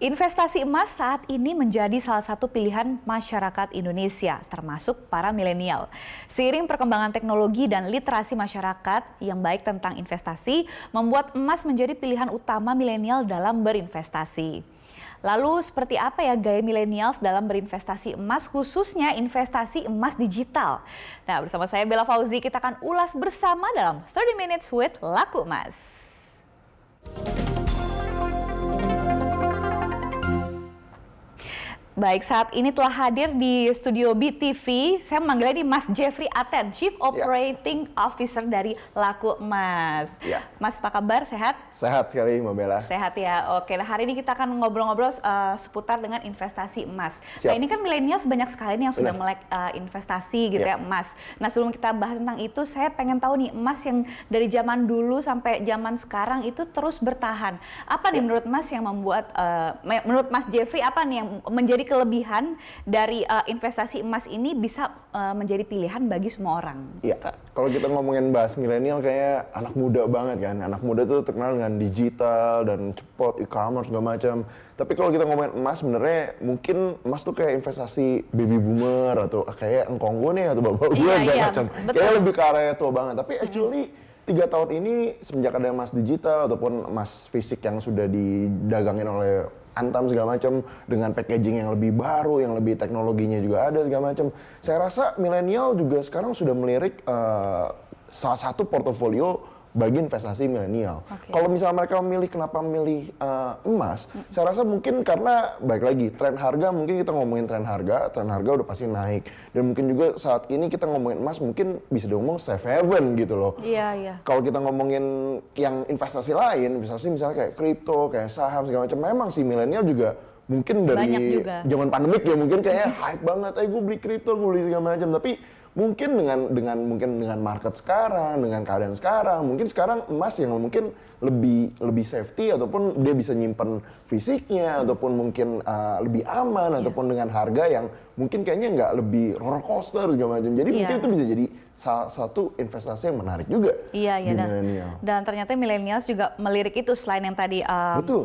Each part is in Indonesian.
Investasi emas saat ini menjadi salah satu pilihan masyarakat Indonesia, termasuk para milenial. Seiring perkembangan teknologi dan literasi masyarakat yang baik tentang investasi, membuat emas menjadi pilihan utama milenial dalam berinvestasi. Lalu seperti apa ya gaya milenials dalam berinvestasi emas, khususnya investasi emas digital? Nah, bersama saya Bella Fauzi, kita akan ulas bersama dalam 30 Minutes with Laku Emas. Baik, saat ini telah hadir di studio BTV, saya memanggilnya di Mas Jeffrey Aten, Chief Operating Officer dari Laku Emas. Mas, apa kabar? Sehat? Sehat sekali, Mbak Bella. Sehat ya. Oke, nah hari ini kita akan ngobrol-ngobrol seputar dengan investasi emas. Siap. Nah, ini kan milenial banyak sekali nih yang sudah melek investasi gitu ya, emas. Nah, sebelum kita bahas tentang itu, saya pengen tahu nih, emas yang dari zaman dulu sampai zaman sekarang itu terus bertahan. Apa nih menurut Mas yang membuat, menurut Mas Jeffrey, apa nih yang menjadi kelebihan dari investasi emas ini bisa menjadi pilihan bagi semua orang? Iya, kalau kita ngomongin bahas milenial kayak anak muda banget kan. Anak muda tuh terkenal dengan digital dan cepat, e-commerce segala macam. Tapi kalau kita ngomongin emas, sebenarnya mungkin emas tuh kayak investasi baby boomer atau kayak engkong gue nih atau bapak gue segala macam. Kayak lebih ke area tua banget. Tapi actually 3 tahun ini semenjak ada emas digital ataupun emas fisik yang sudah didagangin oleh Antam segala macam dengan packaging yang lebih baru, yang lebih teknologinya juga ada segala macam. Saya rasa milenial juga sekarang sudah melirik salah satu portofolio bagi investasi milenial. Kalau misalnya mereka memilih kenapa memilih emas, saya rasa mungkin karena baik lagi tren harga, mungkin kita ngomongin tren harga udah pasti naik, dan mungkin juga saat ini kita ngomongin emas mungkin bisa diomong safe haven gitu loh. Iya. Kalau kita ngomongin yang investasi lain, investasi misalnya kayak kripto, kayak saham segala macam, memang si milenial juga mungkin dari zaman pandemik ya mungkin kayak hype banget, gue beli kripto, gue beli segala macam, tapi mungkin dengan market sekarang, dengan keadaan sekarang, mungkin sekarang emas yang mungkin lebih safety ataupun dia bisa nyimpen fisiknya ataupun mungkin lebih aman ataupun dengan harga yang mungkin kayaknya nggak lebih roller coaster segala macam. Jadi mungkin itu bisa jadi salah satu investasi yang menarik juga di milenial. Dan ternyata milenials juga melirik itu selain yang tadi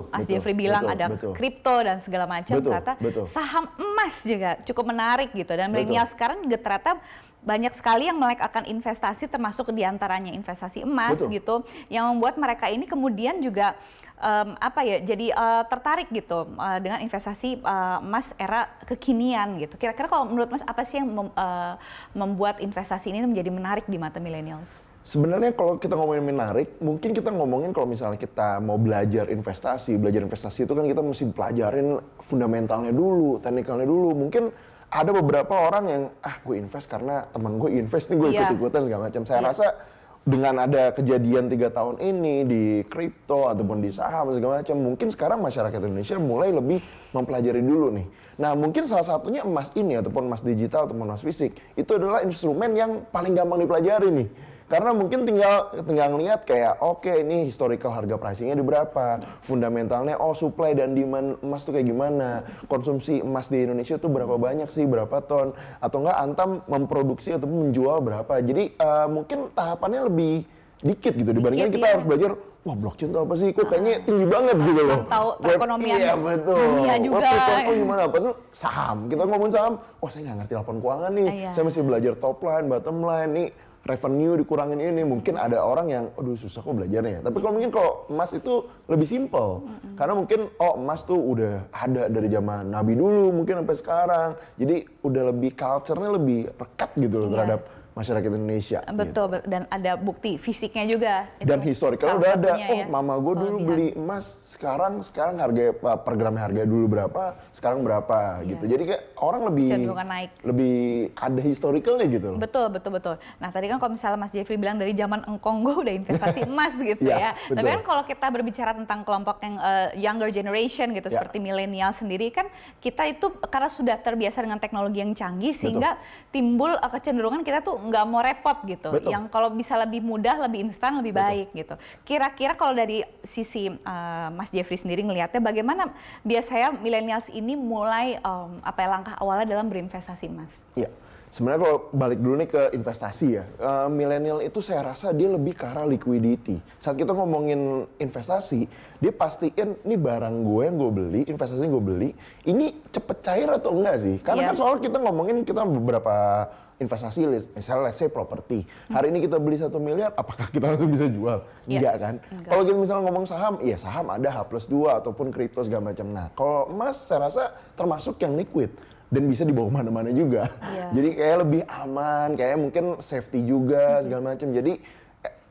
Mas Jeffrey bilang ada kripto dan segala macam, ternyata saham emas juga cukup menarik gitu. Dan milenial sekarang juga ternyata banyak sekali yang melek akan investasi, termasuk diantaranya investasi emas gitu, yang membuat mereka ini kemudian juga jadi tertarik gitu dengan investasi emas era kekinian gitu. Kira-kira kalau menurut Mas apa sih yang membuat investasi ini menjadi menarik di mata millennials? Sebenarnya kalau kita ngomongin menarik, mungkin kita ngomongin kalau misalnya kita mau belajar investasi itu kan kita mesti pelajarin fundamentalnya dulu, teknikalnya dulu. Mungkin ada beberapa orang yang gue invest karena teman gue invest nih, gue ikut-ikutan segala macam. Saya rasa dengan ada kejadian 3 tahun ini di kripto ataupun di saham segala macam, mungkin sekarang masyarakat Indonesia mulai lebih mempelajari dulu nih. Nah, mungkin salah satunya emas ini ataupun emas digital ataupun emas fisik itu adalah instrumen yang paling gampang dipelajari nih. Karena mungkin tinggal ngeliat kayak ini historical harga pricingnya di berapa, fundamentalnya supply dan demand emas tuh kayak gimana, konsumsi emas di Indonesia tuh berapa banyak sih, berapa ton, atau enggak Antam memproduksi atau menjual berapa. Jadi mungkin tahapannya lebih dikit gitu dibandingkan kita harus belajar blockchain itu apa sih, kok kayaknya tinggi banget gitu loh. Tahu perekonomian dunia juga. Gimana apa tuh saham, kita ngomongin saham, saya nggak ngerti laporan keuangan nih, saya mesti belajar top line, bottom line nih, revenue dikurangin ini, mungkin ada orang yang susah kok belajarnya. Tapi kalau mungkin kalau emas itu lebih simple. Karena mungkin emas tuh udah ada dari zaman Nabi dulu mungkin sampai sekarang. Jadi udah lebih culture-nya lebih rekat gitu loh terhadap masyarakat Indonesia. Betul, gitu. Dan ada bukti fisiknya juga. Dan historical udah ada. Mama gue dulu beli emas, sekarang harga per gram harga dulu berapa, sekarang berapa gitu. Jadi kayak orang lebih ada historicalnya gitu loh. Betul. Nah, tadi kan kalau misalnya Mas Jeffrey bilang dari zaman engkong gue udah investasi emas gitu ya. Tapi kan kalau kita berbicara tentang kelompok yang younger generation gitu, seperti milenial sendiri kan, kita itu karena sudah terbiasa dengan teknologi yang canggih sehingga timbul kecenderungan kita tuh nggak mau repot gitu. Yang kalau bisa lebih mudah, lebih instan, lebih baik gitu. Kira-kira kalau dari sisi Mas Jeffrey sendiri ngelihatnya bagaimana biasanya millennials ini mulai langkah awalnya dalam berinvestasi emas? Iya. Sebenarnya kalau balik dulu nih ke investasi ya, milenial itu saya rasa dia lebih ke arah liquidity. Saat kita ngomongin investasi, dia pastiin ini barang gue yang gue beli, investasi yang gue beli, ini cepet cair atau enggak sih? Karena kan soal kita ngomongin kita beberapa investasi, misalnya let's say properti. Hari ini kita beli 1 miliar, apakah kita langsung bisa jual? Enggak kan? Kalau kita misalnya ngomong saham, iya saham ada H+2 ataupun kripto segala macam. Nah, kalau emas saya rasa termasuk yang liquid dan bisa dibawa kemana-mana juga. Jadi kayak lebih aman, kayak mungkin safety juga segala macam. Jadi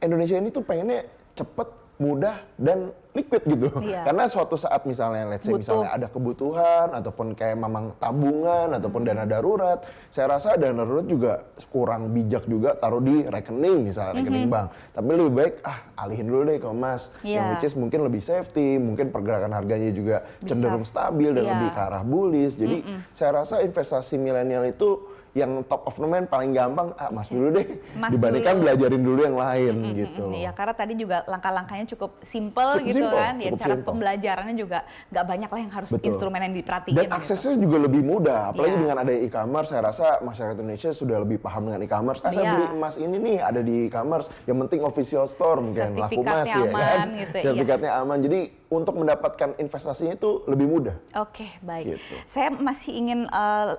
Indonesia ini tuh pengennya cepet, mudah, dan liquid gitu. Karena suatu saat misalnya, let's say misalnya ada kebutuhan, ataupun kayak memang tabungan, ataupun dana darurat, saya rasa dana darurat juga kurang bijak juga taruh di rekening, misalnya rekening bank. Tapi lebih baik, alihin dulu deh ke emas, yang which is mungkin lebih safety, mungkin pergerakan harganya juga cenderung stabil dan lebih ke arah bullish. Jadi saya rasa investasi milenial itu yang top of the mind paling gampang, emas dulu deh, dibandingkan belajarin dulu yang lain gitu. Iya, karena tadi juga langkah-langkahnya cukup simple gitu kan, ya cara pembelajarannya juga nggak banyak lah yang harus instrumen yang diperhatiin. Dan aksesnya juga lebih mudah, apalagi dengan ada e-commerce, saya rasa masyarakat Indonesia sudah lebih paham dengan e-commerce. Saya beli emas ini nih ada di e-commerce, yang penting official store mungkin laku emas ya kan, gitu, sertifikatnya aman. Jadi untuk mendapatkan investasinya itu lebih mudah. Oke, baik. Gitu. Saya masih ingin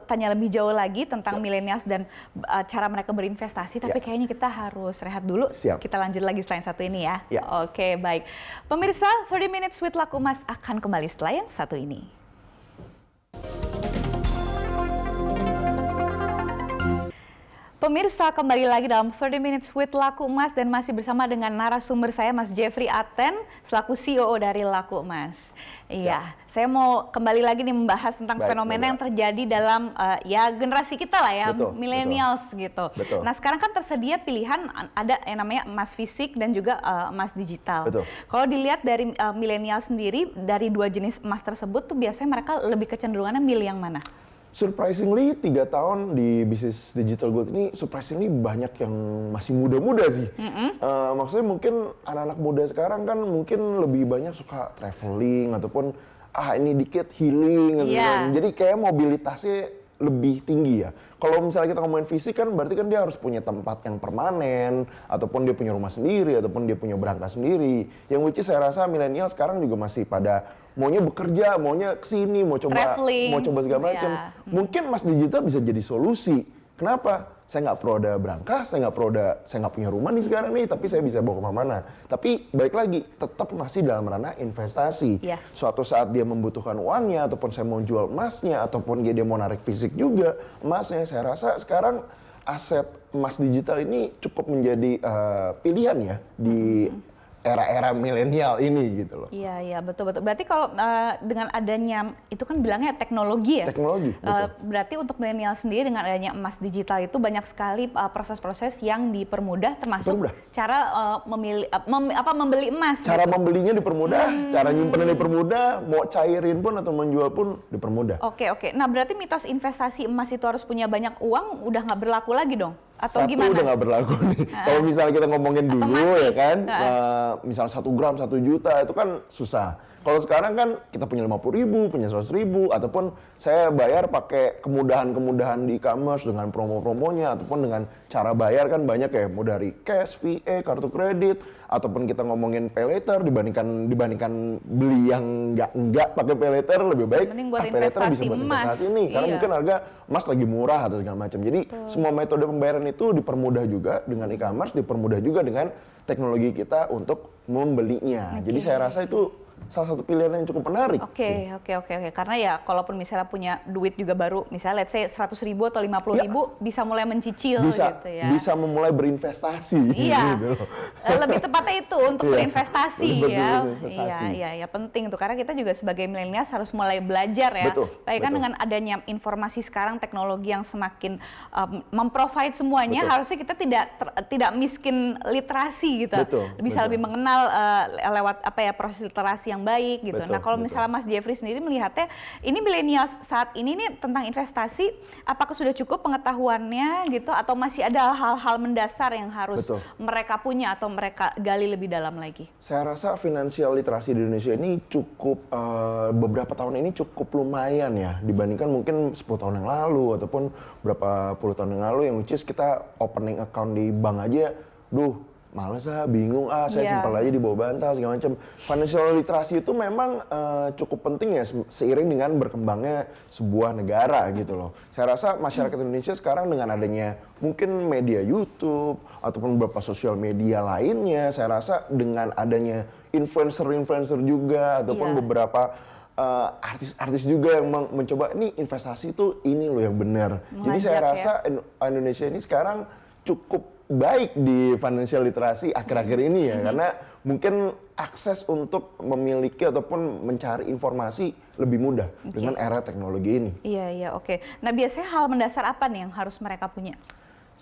tanya lebih jauh lagi tentang millennials dan cara mereka berinvestasi, tapi kayaknya kita harus rehat dulu. Kita lanjut lagi selain satu ini ya. Oke, baik. Pemirsa, 30 Minutes with Laku Emas akan kembali setelah yang satu ini. Pemirsa, kembali lagi dalam 30 Minutes with Laku Emas dan masih bersama dengan narasumber saya, Mas Jeffrey Aten, selaku CEO dari Laku Emas. Iya, saya mau kembali lagi nih membahas tentang fenomena yang terjadi dalam generasi kita lah ya, millennials gitu. Nah, sekarang kan tersedia pilihan, ada yang namanya emas fisik dan juga emas digital. Kalau dilihat dari milenial sendiri, dari dua jenis emas tersebut tuh biasanya mereka lebih kecenderungannya milih yang mana? Surprisingly 3 tahun di bisnis digital gold ini surprisingly banyak yang masih muda-muda sih. Maksudnya mungkin anak-anak muda sekarang kan mungkin lebih banyak suka traveling ataupun ini dikit healing gitu kan. Jadi kayak mobilitasnya lebih tinggi ya. Kalau misalnya kita ngomongin fisik kan berarti kan dia harus punya tempat yang permanen, ataupun dia punya rumah sendiri, ataupun dia punya berangkas sendiri. Yang which is saya rasa milenial sekarang juga masih pada maunya bekerja, maunya kesini, mau coba segala macam. Mungkin emas digital bisa jadi solusi. Kenapa? Saya nggak perlu ada berangkas, saya nggak punya rumah nih sekarang nih, tapi saya bisa bawa kemana-mana. Tapi balik lagi, tetap masih dalam ranah investasi. Suatu saat dia membutuhkan uangnya, ataupun saya mau jual emasnya, ataupun dia mau narik fisik juga emasnya, saya rasa sekarang aset emas digital ini cukup menjadi pilihan ya di era-era milenial ini gitu loh. Iya, betul. Berarti kalau dengan adanya, itu kan bilangnya teknologi ya? Teknologi, betul. Berarti untuk milenial sendiri dengan adanya emas digital itu banyak sekali proses-proses yang dipermudah, termasuk cara membeli emas. Cara membelinya dipermudah, cara nyimpennya dipermudah, mau cairin pun atau menjual pun dipermudah. Oke. Nah, berarti mitos investasi emas itu harus punya banyak uang udah nggak berlaku lagi dong? Atau satu gimana? Udah nggak berlaku nih. Kalau misalnya kita ngomongin dulu ya kan, misalnya 1 gram 1 juta itu kan susah. Kalau sekarang kan kita punya 50.000, punya 100.000, ataupun saya bayar pakai kemudahan-kemudahan di e-commerce dengan promo-promonya, ataupun dengan cara bayar kan banyak ya, mau dari cash, VA, kartu kredit, ataupun kita ngomongin pay later dibandingkan beli yang nggak pakai pay later, lebih baik pay later bisa buat investasi nih, karena mungkin harga emas lagi murah atau segala macam. Jadi semua metode pembayaran itu dipermudah juga dengan e-commerce, dipermudah juga dengan teknologi kita untuk membelinya. Jadi saya rasa itu salah satu pilihan yang cukup menarik. Oke. Karena ya kalaupun misalnya punya duit juga baru, misalnya let's say 100.000 atau 50.000, bisa mulai mencicil gitu ya. Bisa memulai berinvestasi. Iya. Gitu. Lebih tepatnya itu untuk berinvestasi ya. Iya, penting tuh, karena kita juga sebagai milenial harus mulai belajar ya. Baik kan dengan adanya informasi sekarang, teknologi yang semakin memprovide semuanya, harusnya kita tidak miskin literasi gitu. Bisa lebih mengenal lewat proses literasi investasi yang baik gitu. Nah kalau misalnya Mas Jeffrey sendiri melihatnya, ini milenial saat ini nih tentang investasi, apakah sudah cukup pengetahuannya gitu, atau masih ada hal-hal mendasar yang harus mereka punya atau mereka gali lebih dalam lagi? Saya rasa financial literasi di Indonesia ini cukup, beberapa tahun ini cukup lumayan ya, dibandingkan mungkin 10 tahun yang lalu, ataupun berapa puluh tahun yang lalu, yang which is kita opening account di bank aja, males bingung saya simpan aja di bawah bantal segala macam. Financial literasi itu memang cukup penting ya seiring dengan berkembangnya sebuah negara gitu loh. Saya rasa masyarakat Indonesia sekarang dengan adanya mungkin media YouTube ataupun beberapa sosial media lainnya, saya rasa dengan adanya influencer juga ataupun beberapa artis-artis juga yang mencoba nih investasi itu ini loh yang benar. Jadi saya rasa Indonesia ini sekarang cukup baik di financial literasi akhir-akhir ini ya, karena mungkin akses untuk memiliki ataupun mencari informasi lebih mudah dengan era teknologi ini. Iya, oke. Nah biasanya hal mendasar apa nih yang harus mereka punya?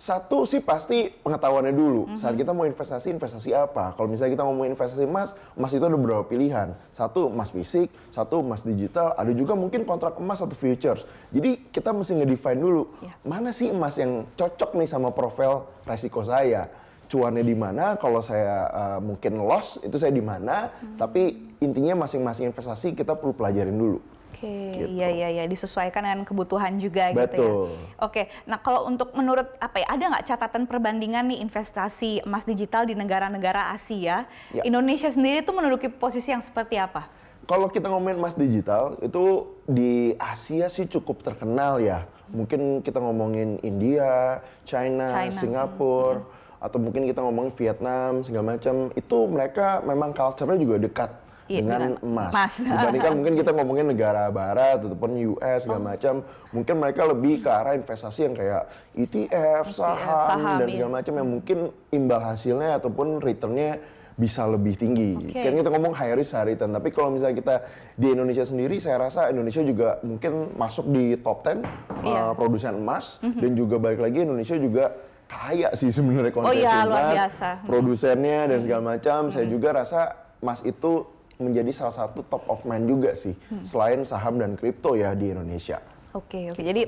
Satu sih pasti pengetahuannya dulu. Saat kita mau investasi apa? Kalau misalnya kita ngomongin investasi emas itu ada beberapa pilihan. Satu emas fisik, satu emas digital, ada juga mungkin kontrak emas atau futures. Jadi kita mesti ngedefine dulu, mana sih emas yang cocok nih sama profil resiko saya. Cuannya di mana, kalau saya mungkin loss, itu saya di mana. Tapi intinya masing-masing investasi kita perlu pelajarin dulu. Gitu. Iya, disesuaikan dengan kebutuhan juga. Betul. Gitu ya. Oke, nah kalau untuk menurut ada nggak catatan perbandingan nih investasi emas digital di negara-negara Asia? Indonesia sendiri tuh menduduki posisi yang seperti apa? Kalau kita ngomongin emas digital itu di Asia sih cukup terkenal ya. Mungkin kita ngomongin India, China. Singapura, atau mungkin kita ngomongin Vietnam segala macam. Itu mereka memang culture-nya juga dekat dengan emas. Dibandingkan mungkin kita ngomongin negara barat ataupun US segala macam, mungkin mereka lebih ke arah investasi yang kayak ETF, saham dan segala macam yang mungkin imbal hasilnya ataupun returnnya bisa lebih tinggi. Kan kita ngomong high risk high return, tapi kalau misalnya kita di Indonesia sendiri, saya rasa Indonesia juga mungkin masuk di top 10 produsen emas, dan juga balik lagi Indonesia juga kaya sih sebenarnya konsesi emas, produsennya dan segala macam. Saya juga rasa emas itu menjadi salah satu top of mind juga sih, selain saham dan kripto ya di Indonesia. Oke. Jadi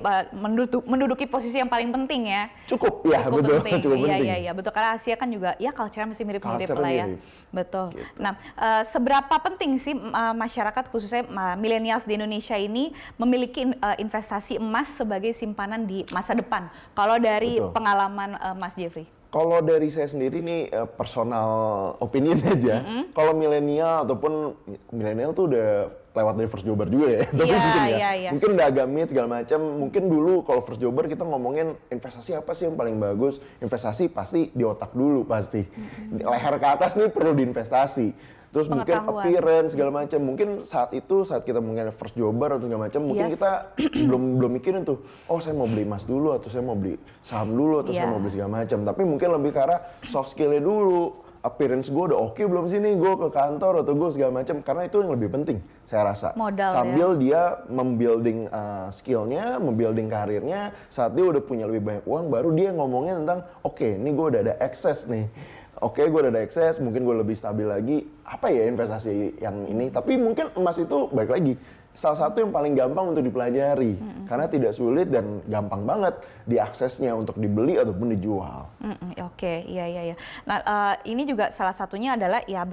menduduki posisi yang paling penting ya. Cukup penting. Iya, betul. Karena Asia kan juga ya culture masih mirip-mirip lah ya. Betul. Gitu. Nah, seberapa penting sih masyarakat khususnya milenials di Indonesia ini memiliki investasi emas sebagai simpanan di masa depan? Kalau dari pengalaman Mas Jeffrey? Kalau dari saya sendiri nih personal opinion aja, kalau milenial ataupun milenial tuh udah lewat dari first jobber juga ya. Mungkin udah agak mid segala macam. Mungkin dulu kalau first jobber kita ngomongin investasi apa sih yang paling bagus? Investasi pasti di otak dulu pasti. Leher ke atas nih perlu diinvestasi. Terus mungkin appearance segala macam. Mungkin saat kita mungkin first jobber atau segala macam, mungkin kita belum mikirin tuh, saya mau beli emas dulu, atau saya mau beli saham dulu, atau saya mau beli segala macam. Tapi mungkin lebih ke arah soft skill-nya dulu. Appearance gue udah oke belum sih nih, gue ke kantor atau gue segala macam. Karena itu yang lebih penting, saya rasa. Modal, sambil dia membuilding skill-nya, membuilding karirnya, saat dia udah punya lebih banyak uang, baru dia ngomongin tentang, ini gue udah ada access nih. Gue udah ada akses, mungkin gue lebih stabil lagi, apa ya investasi yang ini. Tapi mungkin emas itu, balik lagi, salah satu yang paling gampang untuk dipelajari. Karena tidak sulit dan gampang banget diaksesnya untuk dibeli ataupun dijual. Iya. Nah, ini juga salah satunya adalah ya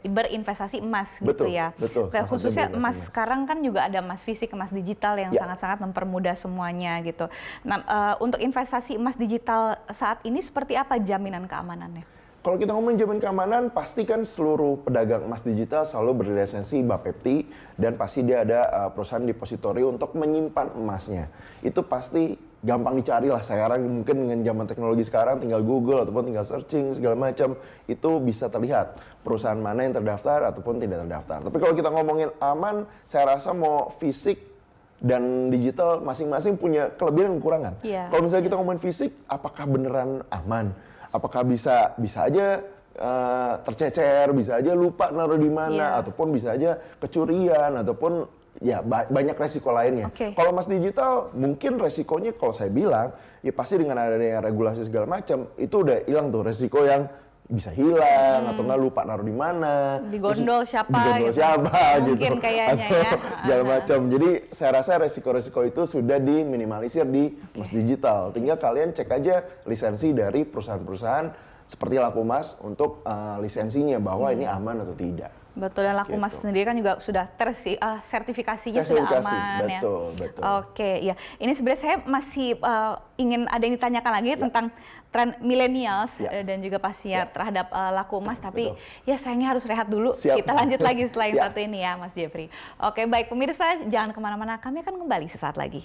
berinvestasi emas gitu ya. Betul. Khususnya emas sekarang kan juga ada emas fisik, emas digital yang sangat-sangat mempermudah semuanya gitu. Nah, untuk investasi emas digital saat ini seperti apa jaminan keamanannya? Kalau kita ngomongin jaminan keamanan, pasti kan seluruh pedagang emas digital selalu berlisensi Bapepti, dan pasti dia ada perusahaan depository untuk menyimpan emasnya. Itu pasti gampang dicari lah. Sekarang mungkin dengan zaman teknologi sekarang, tinggal Google ataupun tinggal searching segala macam, itu bisa terlihat perusahaan mana yang terdaftar ataupun tidak terdaftar. Tapi kalau kita ngomongin aman, saya rasa mau fisik dan digital masing-masing punya kelebihan dan kekurangan. Kalau misalnya kita ngomongin fisik, apakah beneran aman? Apakah bisa aja tercecer, bisa aja lupa naruh di mana, ataupun bisa aja kecurian, ataupun ya banyak resiko lainnya. Kalau emas digital, mungkin resikonya kalau saya bilang, ya pasti dengan adanya regulasi segala macam, itu udah hilang tuh resiko yang bisa hilang atau nggak lupa naruh di mana, digondol siapa gitu. Mungkin kayaknya atau ya segala macam. Jadi saya rasa resiko-resiko itu sudah diminimalisir di Emas Digital. Tinggal kalian cek aja lisensi dari perusahaan-perusahaan seperti Lakumas untuk lisensinya bahwa ini aman atau tidak. Betul, dan Lakumas sendiri kan juga sudah sertifikasinya sudah aman ya. Betul. Oke, ya. Ini sebenarnya saya masih ingin ada yang ditanyakan lagi tentang tren millennials dan juga pastinya terhadap Lakumas, tapi ya sayangnya harus rehat dulu. Siap. Kita lanjut lagi setelah yang satu ini ya, Mas Jeffrey. Oke, baik pemirsa, jangan kemana-mana, kami akan kembali sesaat lagi.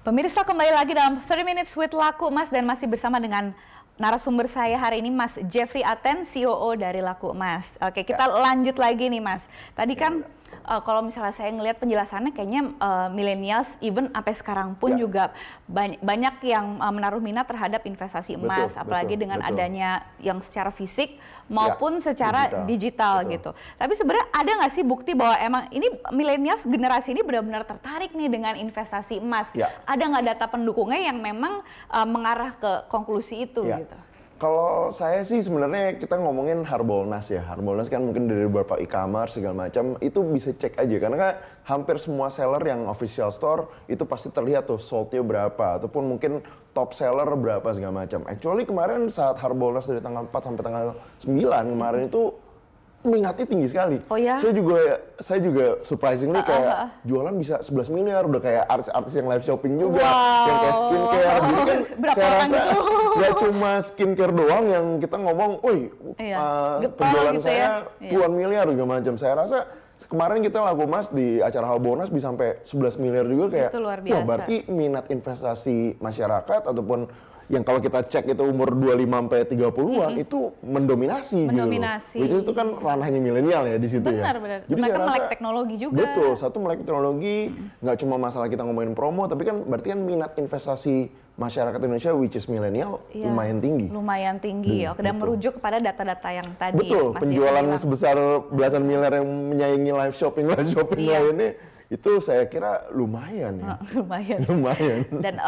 Pemirsa, kembali lagi dalam 30 Minutes with Lakumas dan masih bersama dengan narasumber saya hari ini, Mas Jeffrey Aten, COO dari Lakumas. Oke, kita lanjut lagi nih, Mas. Tadi kan kalau misalnya saya ngelihat penjelasannya, kayaknya millennials even sampai sekarang pun juga banyak yang menaruh minat terhadap investasi emas, apalagi dengan adanya yang secara fisik maupun secara digital gitu. Tapi sebenarnya ada nggak sih bukti bahwa emang ini millennials generasi ini benar-benar tertarik nih dengan investasi emas? Ada nggak data pendukungnya yang memang mengarah ke konklusi itu gitu? Kalau saya sih sebenarnya kita ngomongin Harbolnas ya. Harbolnas kan mungkin dari beberapa e-commerce segala macam, itu bisa cek aja karena kan hampir semua seller yang official store itu pasti terlihat tuh sold-nya berapa ataupun mungkin top seller berapa segala macam. Actually kemarin saat Harbolnas dari tanggal 4 sampai tanggal 9 kemarin itu minatnya tinggi sekali. Oh ya? Saya juga surprisingly kayak jualan bisa 11 miliar, udah kayak artis-artis yang live shopping juga, yang kayak skincare. Jadi kan saya rasa nggak cuma skincare doang yang kita ngomong, woi penjualan gitu saya puluhan miliar juga macam. Saya rasa kemarin kita Lakumas di acara Harbolnas bisa sampai 11 miliar juga kayak, wah berarti minat investasi masyarakat ataupun yang kalau kita cek itu umur 25 sampai 30-an itu mendominasi gitu. Which is itu kan ranahnya milenial ya di situ ya. Benar. Jadi mereka melek teknologi juga. Betul, satu melek teknologi, nggak cuma masalah kita ngomongin promo, tapi kan berarti kan minat investasi masyarakat Indonesia which is milenial lumayan tinggi. Lumayan tinggi. Dan merujuk kepada data-data yang tadi. Betul, penjualan sebesar belasan miliar yang menyaingi live shopping lainnya itu saya kira lumayan ya. Lumayan. Dan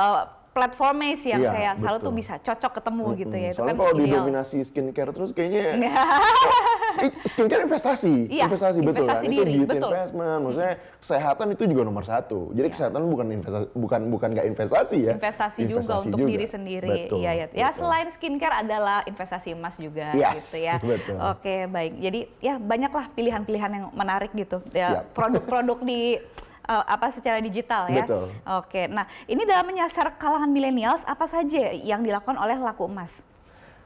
platformnya sih yang saya selalu tuh bisa cocok ketemu gitu ya. Soalnya kalau didominasi skincare terus kayaknya skincare investasi betul kan. Itu beauty investment, maksudnya kesehatan itu juga nomor satu. Jadi kesehatan bukan nggak investasi ya. Investasi juga untuk diri sendiri. Ya selain skincare adalah investasi emas juga gitu ya. Betul. Oke, baik. Jadi ya banyaklah pilihan-pilihan yang menarik gitu. Ya produk-produk di secara digital ya. Betul. Oke, nah ini dalam menyasar kalangan millennials apa saja yang dilakukan oleh Lakumas?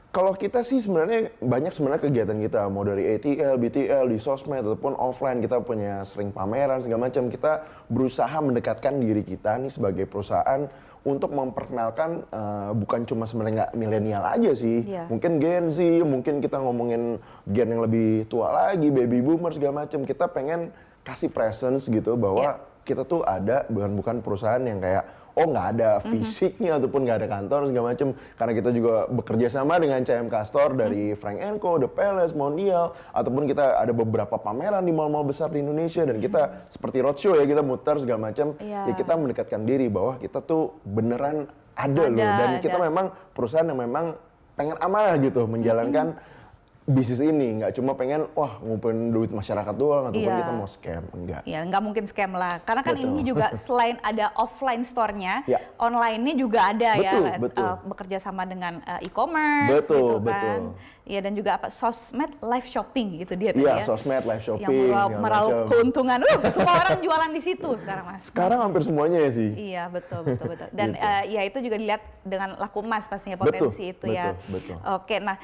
Kalau kita sih sebenarnya banyak kegiatan kita, mau dari ATL, BTL, di sosmed ataupun offline kita punya sering pameran segala macam. Kita berusaha mendekatkan diri kita nih sebagai perusahaan untuk memperkenalkan bukan cuma sebenarnya nggak milenial aja sih, mungkin Gen Z, mungkin kita ngomongin gen yang lebih tua lagi, baby boomer segala macam. Kita pengen kasih presence gitu bahwa kita tuh ada bukan perusahaan yang kayak nggak ada fisiknya ataupun nggak ada kantor segala macam, karena kita juga bekerja sama dengan CMK Store dari Frank & Co, The Palace, Mondial, ataupun kita ada beberapa pameran di mall-mall besar di Indonesia dan kita seperti roadshow ya, kita muter segala macam. Ya kita mendekatkan diri bahwa kita tuh beneran ada loh, dan kita memang perusahaan yang memang pengen amanah gitu menjalankan bisnis ini, nggak cuma pengen ngumpulin duit masyarakat doang ataupun kita mau scam, enggak. Ya nggak mungkin scam lah, karena kan ini juga selain ada offline store-nya, online-nya juga ada bekerja sama dengan e-commerce gitu kan. Iya, dan juga sosmed live shopping gitu dia tadi ya. Iya, sosmed live shopping yang meraup keuntungan. Semua orang jualan di situ sekarang, Mas. Sekarang hampir semuanya ya sih. Iya, betul. Dan ya itu juga dilihat dengan Lakumas pastinya potensi itu ya. Betul. Oke, nah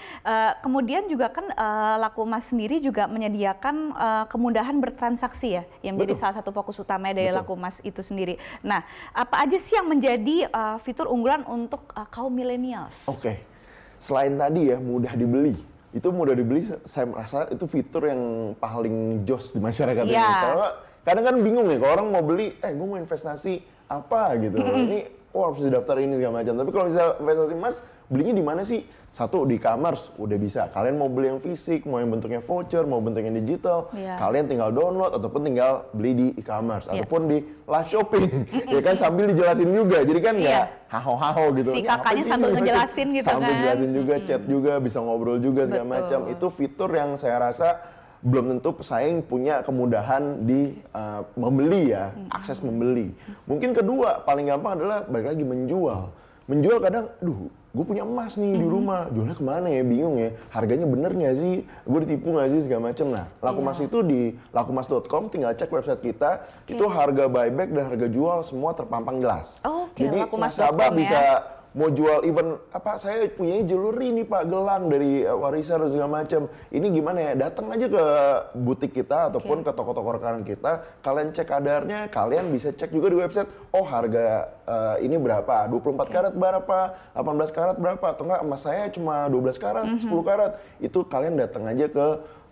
kemudian juga kan Lakumas sendiri juga menyediakan kemudahan bertransaksi ya, yang menjadi salah satu fokus utama dari Lakumas itu sendiri. Nah, apa aja sih yang menjadi fitur unggulan untuk kaum millennials? Oke. Selain tadi ya mudah dibeli, saya merasa itu fitur yang paling jos di masyarakat ini. Karena kadang kan bingung ya, kalau orang mau beli, gue mau investasi apa gitu. Ini oh harus daftar ini segala macam. Tapi kalau misalnya investasi emas, belinya di mana sih? Satu, di e-commerce udah bisa. Kalian mau beli yang fisik, mau yang bentuknya voucher, mau bentuknya digital, kalian tinggal download ataupun tinggal beli di e-commerce ataupun di live shopping. Ya kan sambil dijelasin juga. Jadi kan nggak haho-haho gitu. Si kakaknya sambil ngejelasin gitu kan. Sambil jelasin juga, chat juga, bisa ngobrol juga segala macam. Itu fitur yang saya rasa belum tentu pesaing punya kemudahan di membeli ya, akses membeli. Mungkin kedua, paling gampang adalah balik lagi menjual. Menjual kadang, aduh, gue punya emas nih di rumah, jualnya kemana ya, bingung ya, harganya bener nggak sih, gue ditipu nggak sih, segala macem. Nah, Lakumas itu di lakumas.com, tinggal cek website kita, itu harga buyback dan harga jual semua terpampang jelas. Jadi nasabah bisa mau jual even apa, saya punya jewelry nih Pak, gelang dari warisan dan segala macam. Ini gimana ya? Datang aja ke butik kita ataupun ke toko-toko rekan kita. Kalian cek kadarnya, kalian bisa cek juga di website. Oh harga ini berapa? 24 karat berapa? 18 karat berapa? Atau enggak emas saya cuma 12 karat, 10 karat. Itu kalian datang aja ke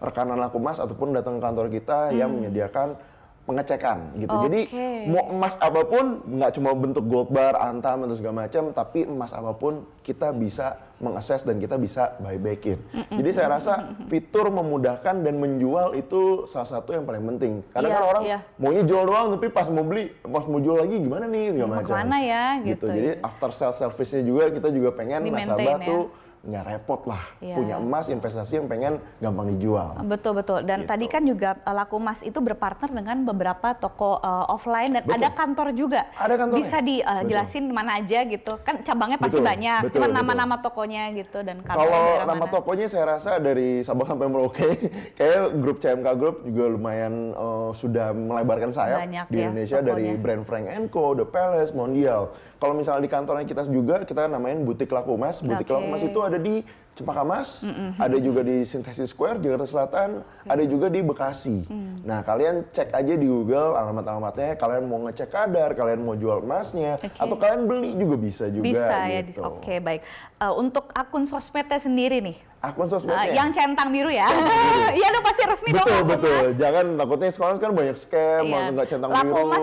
rekanan Lakumas ataupun datang ke kantor kita yang menyediakan pengecekan gitu. Jadi mau emas apapun, nggak cuma bentuk gold bar, antam atau segala macam, tapi emas apapun kita bisa mengakses dan kita bisa buybackin. Jadi saya rasa fitur memudahkan dan menjual itu salah satu yang paling penting. Karena kan orang maunya jual doang, tapi pas mau beli, pas mau jual lagi gimana nih segala macam. Kemana ya gitu. Jadi after sales service-nya juga kita juga pengen nasabah tuh nggak repot lah, punya emas investasi yang pengen gampang dijual. Betul. Dan tadi kan juga Lakumas itu berpartner dengan beberapa toko offline dan ada kantor juga. Ada kantornya. Bisa dijelasin mana aja gitu. Kan cabangnya pasti banyak, cuma nama-nama tokonya gitu dan kantornya. Kalau nama tokonya saya rasa dari Sabang sampai Merauke, kayak grup CMK Group juga lumayan sudah melebarkan sayap di Indonesia tokonya. Dari brand Frank & Co, The Palace, Mondial. Kalau misalnya di kantornya kita juga, kita namain Butik Lakumas. Butik Lakumas itu ada di Cempaka Mas, ada juga di Synthesis Square, Jakarta Selatan, ada juga di Bekasi. Nah, kalian cek aja di Google alamat-alamatnya, kalian mau ngecek kadar, kalian mau jual emasnya, atau kalian beli juga bisa juga. Bisa gitu. ya, oke baik. Untuk akun sosmednya sendiri nih, akun sosmednya yang centang biru ya? Iya dong pasti resmi dong. Betul. Jangan takutnya sekarang kan banyak scam, nggak centang biru. Lakumas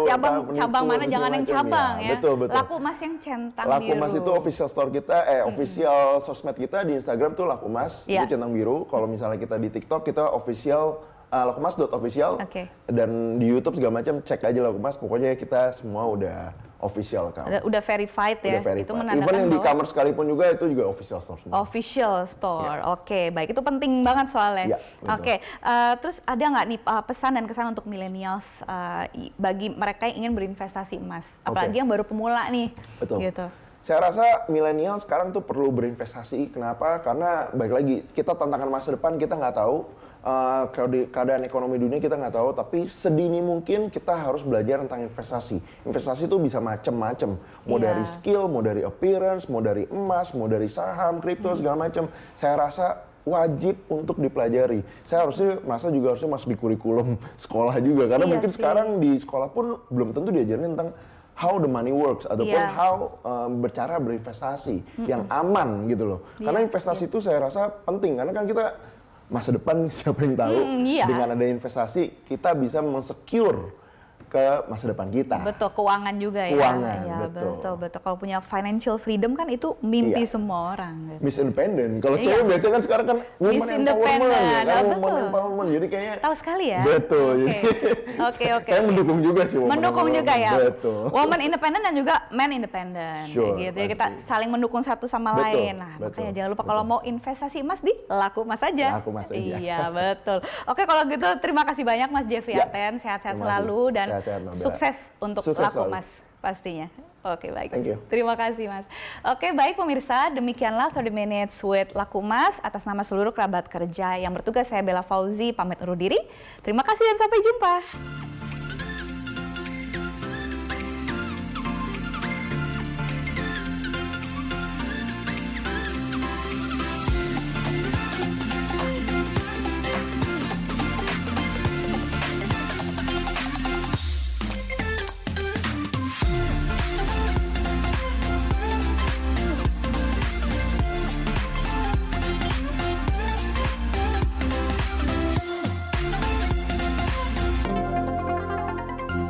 cabang mana, jangan yang cabang ya. Betul. Lakumas yang centang biru. Lakumas itu official store kita, official sosmed kita di Instagram tuh Lakumas, itu centang biru. Kalau misalnya kita di TikTok kita official lakumas.official, dan di YouTube segala macam cek aja Lakumas. Pokoknya kita semua udah official kan. Udah verified ya. Udah verified. Itu menandakan even yang di e-commerce sekalipun juga itu juga official store semua. Official store. Oke, baik. Itu penting banget soalnya. Terus ada nggak nih pesan dan kesan untuk millennials bagi mereka yang ingin berinvestasi emas, apalagi yang baru pemula nih. Betul. Gitu. Saya rasa milenial sekarang tuh perlu berinvestasi. Kenapa? Karena balik lagi, kita tantangan masa depan kita nggak tahu. Keadaan ekonomi dunia kita nggak tahu, tapi sedini mungkin kita harus belajar tentang investasi. Investasi itu bisa macam-macam, mau dari skill, mau dari appearance, mau dari emas, mau dari saham, kripto segala macam. Saya rasa wajib untuk dipelajari. Saya merasa juga harusnya masuk di kurikulum sekolah juga, karena mungkin sekarang di sekolah pun belum tentu diajarin tentang how the money works ataupun how bercara berinvestasi yang aman gitu loh. Karena investasi itu saya rasa penting, karena kan kita masa depan siapa yang tahu, dengan ada investasi kita bisa mensecure ke masa depan kita. Betul, keuangan juga ya. Keuangan, ya, betul. Kalau punya financial freedom kan itu mimpi semua orang. Gitu. Miss Independent. Kalau cewek biasanya kan sekarang kan women empowerment, ya kan? Women empowerment. Jadi kayaknya tahu sekali ya. Betul. Oke. Saya mendukung juga sih women mendukung juga ya. Betul. Woman independent dan juga man independent. Sure, gitu. Jadi kita saling mendukung satu sama lain. Nah, makanya jangan lupa kalau mau investasi emas di Lakumas aja. Lakumas aja. Iya, betul. Oke, kalau gitu terima kasih banyak Mas Jeffrey Aten. Sehat-sehat selalu dan sukses untuk Lakumas pastinya. Oke, baik. Thank you. Terima kasih, Mas. Oke, baik pemirsa, demikianlah 30 Minutes with Lakumas. Atas nama seluruh kerabat kerja yang bertugas, saya Bella Fauzi pamit undur diri. Terima kasih dan sampai jumpa.